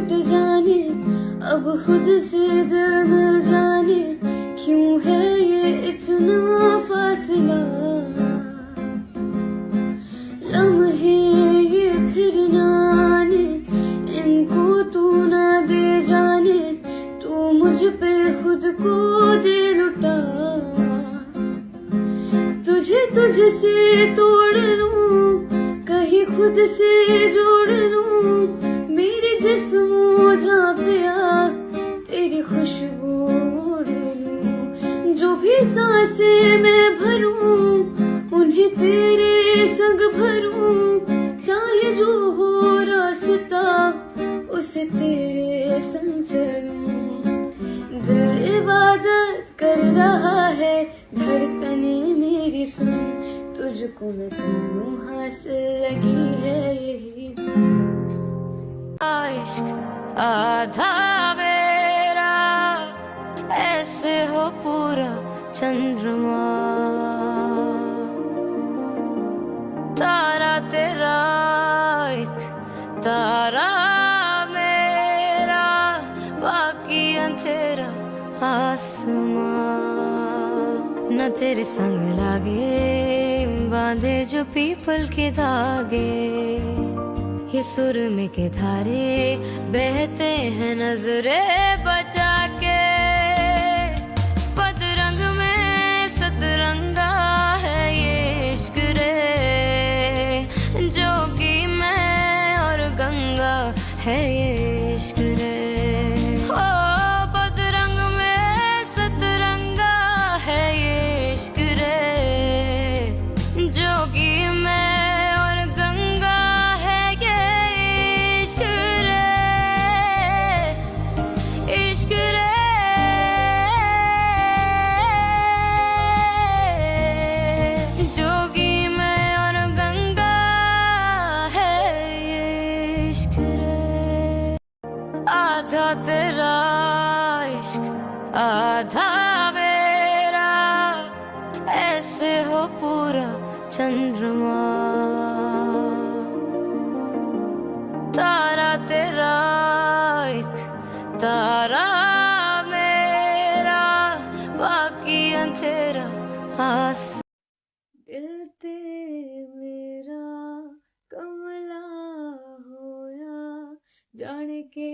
Cut जाने, अब खुद से दिल मिल जाने, क्यों है ये इतना फासला। लम्हे ये फिर न आने, इनको तू ना दे जाने, तू मुझ पे खुद को दे लुटा। तुझे तुझसे तोड़ लूं, कहीं खुद से जोड़ लूं, मेरे जिस्मों जहाँ पे आ तेरी खुशबू ओढ़ लूं। जो भी सांसें मैं भरूं, उन्हें तेरे संग भरूं, चाहे जो हो रास्ता उसे तेरे संग चलूं। दिल इबादत कर रहा है, धड़कने मेरी सुन, तुझको मैं करूं हासिल लगी है यही। इश्क आधा मेरा, ऐसे हो पूरा चंद्रमा, तारा तेरा एक तारा मेरा, बाकी अंधेरा आसमां। न तेरे संग लागे बांधे जो पीपल के धागे, ये सुर में के धारे बहते हैं नजरे बचा के। पतरंग में सतरंगा है ये इश्क रे, जोगी मैं और गंगा है ये इश्क रे। ओ पतरंग में सतरंगा है ये इश्क रे, जोगी मैं और गंगा है ये इश्क रे, इश्क रे। जोगी मैं और गंगा है ये इश्क रे। आधा तेरा इश्क आधा मेरा, ऐसे हो पूरा चंद्रमा, तारा तेरा एक तारा मेरा, बाकी अंधेरा आस। दिल ते मेरा कमला होया, जाने के